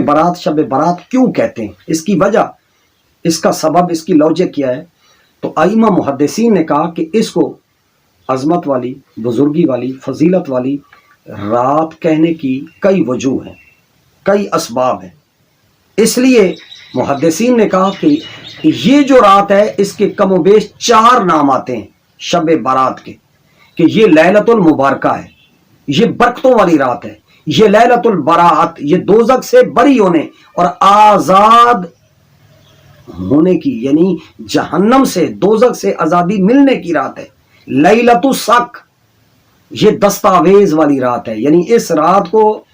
बारात शब बारात क्यों कहते हैं, इसकी वजह, इसका सबब, इसकी लॉजिक क्या है? तो आइमा मुहद्दिसीन ने कहा कि इसको अजमत वाली, बुजुर्गी वाली, फजीलत वाली रात कहने की कई वजूह हैं, कई असबाब हैं। इसलिए मुहद्दिसीन ने कहा कि ये जो रात है इसके कमो बेश 4 नाम आते हैं शब बारात के, कि ये लैलतुल मुबारका है, ये बरकतों वाली रात है, ये लैलतुल बरात, ये दोज़ख से बरी होने और आज़ाद होने की, यानी जहन्नम से, दोज़ख से आज़ादी मिलने की रात है। लैलतुल शक, ये दस्तावेज वाली रात है, यानी इस रात को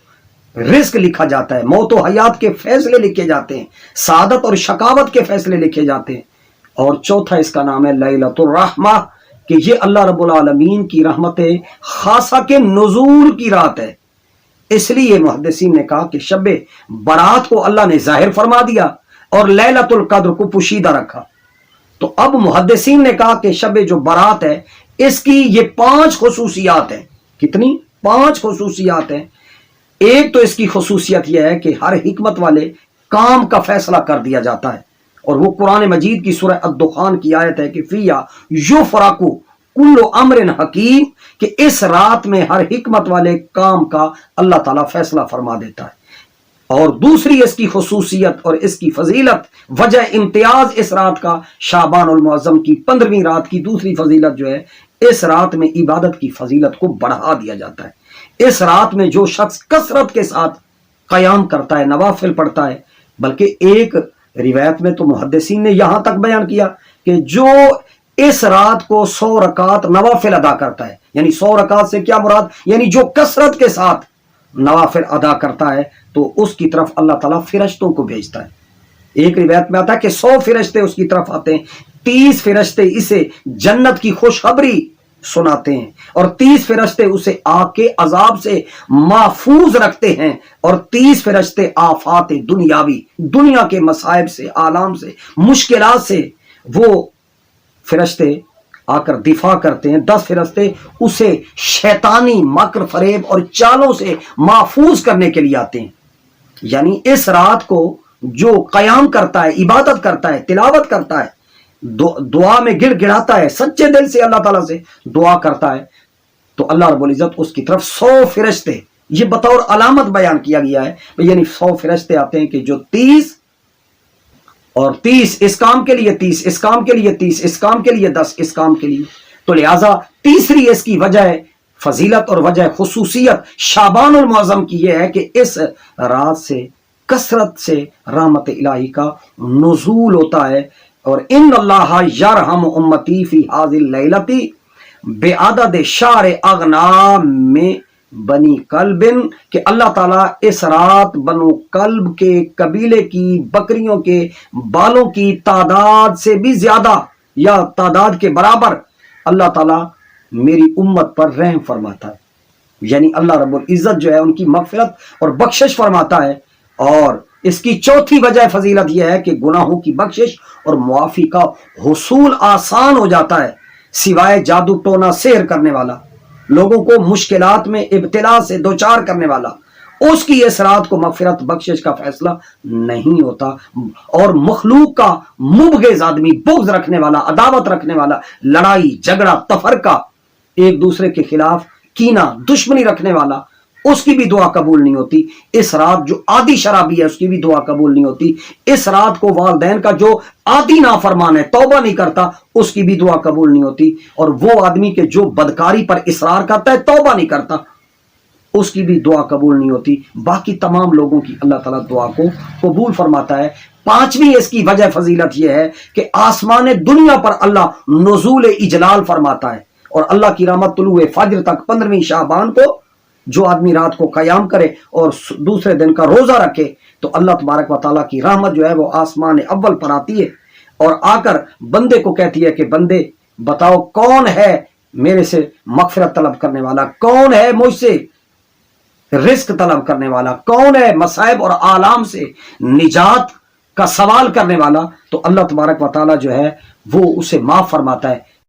रिस्क लिखा जाता है, मौत और हयात के फैसले लिखे जाते हैं, सादत और शकावत के फैसले लिखे जाते हैं। और चौथा इसका नाम है लैलतुर रहमा, कि ये अल्लाह रब्बुल आलमीन की रहमत खासा के नुज़ूल की रात है। इसलिए मुहद्दिसीन ने कहा कि शब बारात को अल्लाह ने जाहिर फरमा दिया और लैलतुल कद्र को पोशीदा रखा। तो अब मुहद्दिसीन ने कहा कि शब जो बारात है इसकी ये 5 खुसूसियात हैं। कितनी? 5 खुसूसियात हैं। एक तो इसकी खुसूसियत यह है कि हर हिकमत वाले काम का फैसला कर दिया जाता है, और वो कुरान मजीद की सूरह अद-दुखान की आयत है कि फिया युफराकु कुल्लु अम्रिन हकीम, कि इस रात में हर हिकमत वाले काम का अल्लाह ताला फैसला फरमा देता है। और दूसरी इसकी खुसूसियत और इसकी फजीलत, वजह इम्तियाज इस रात का, शाबानुल मुअज्जम की 15वीं रात की दूसरी फजीलत जो है, इस रात में इबादत की फजीलत को बढ़ा दिया जाता है। इस रात में जो शख्स कसरत के साथ कयाम करता है, नवाफिल पढ़ता है, बल्कि एक रिवायत में तो मुहद्दिसीन ने यहां तक बयान किया कि जो इस रात को 100 रकात नवाफिल अदा करता है, यानी 100 रकात से क्या मुराद, यानी जो कसरत के साथ नवाफिल अदा करता है तो उसकी तरफ अल्लाह ताला फिरिश्तों को भेजता है। एक रिवायत में आता है कि 100 फिरिश्ते उसकी तरफ आते हैं, 30 फिरिश्ते इसे जन्नत की खुशखबरी सुनाते हैं, और 30 फिरिश्ते उसे आग के अजाब से महफूज रखते हैं, और 30 फिरिश्ते आफात दुनियावी, दुनिया के मसाइब से, आलाम से, मुश्किलात से वो फिरिश्ते आकर दिफा करते हैं। 10 फिरिश्ते उसे शैतानी मकर फरेब और चालों से महफूज करने के लिए आते हैं। यानी इस रात को जो कयाम करता है, इबादत करता है, तिलावत करता है, दुआ में गिड़गिड़ाता है, सच्चे दिल से अल्लाह ताला से दुआ करता है, तो अल्लाह रब्बुल इज्जत उसकी तरफ 100 फिरिश्ते, ये बतौर अलामत बयान किया गया है, यानी 100 फिरिश्ते आते हैं कि जो 30 और 30 इस काम के लिए, 30 इस काम के लिए, 30 इस काम के लिए, 10 इस काम के लिए। तो लिहाजा तीसरी इसकी वजह फजीलत और वजह खुसूसियत शाबानुल मुअज्जम की यह है कि इस रात से कसरत से रहमत इलाही का नुज़ूल होता है। और इन्नल्लाह यरहम उम्मती फी हाज़िल लैलती बेअदद शार अगना में बनी कल्बिन, कि अल्लाह ताला इस रात बनु कल्ब के कबीले की बकरियों के बालों की तादाद से भी ज्यादा या तादाद के बराबर अल्लाह ताला मेरी उम्मत पर रहम फरमाता है। यानी अल्लाह रब्बुल इज्जत जो है उनकी मगफिरत और बख्शिश फरमाता है। और इसकी चौथी वजह फजीलत यह है कि गुनाहों की बख्शिश और मुआफी का हुसूल आसान हो जाता है, सिवाय जादू टोना सेहर करने वाला, लोगों को मुश्किलात में इब्तिला से दो चार करने वाला, उसकी इस रात को मगफिरत बख्शिश का फैसला नहीं होता। और मखलूक का मुबग़िज़ आदमी, बुग़्ज़ रखने वाला, अदावत रखने वाला, लड़ाई झगड़ा तफरका, एक दूसरे के खिलाफ कीना दुश्मनी रखने वाला, उसकी भी दुआ कबूल नहीं होती। इस रात जो आदि शराबी है उसकी भी दुआ कबूल नहीं होती। इस रात को वालिदैन का जो आदि नाफरमान है, तौबा नहीं करता, उसकी भी दुआ कबूल नहीं होती। और वो आदमी के जो बदकारी पर इसरार करता है, तौबा नहीं करता, उसकी भी दुआ कबूल नहीं होती। बाकी तमाम लोगों की अल्लाह ताला दुआ को कबूल फरमाता है। पांचवी इसकी वजह फजीलत यह है कि आसमान दुनिया पर अल्लाह नुज़ूल इजलाल फरमाता है। और अल्लाह की रहमत तुलुए फज्र तक 15वीं शाबान को जो आदमी रात को कयाम करे और दूसरे दिन का रोजा रखे, तो अल्लाह तबारक व तआला की रहमत जो है वो आसमान अव्वल पर आती है और आकर बंदे को कहती है कि बंदे बताओ कौन है मेरे से मगफिरत तलब करने वाला, कौन है मुझसे रिस्क तलब करने वाला, कौन है मसाइब और आलाम से निजात का सवाल करने वाला। तो अल्लाह तबारक व तआला जो है वो उसे माफ फरमाता है।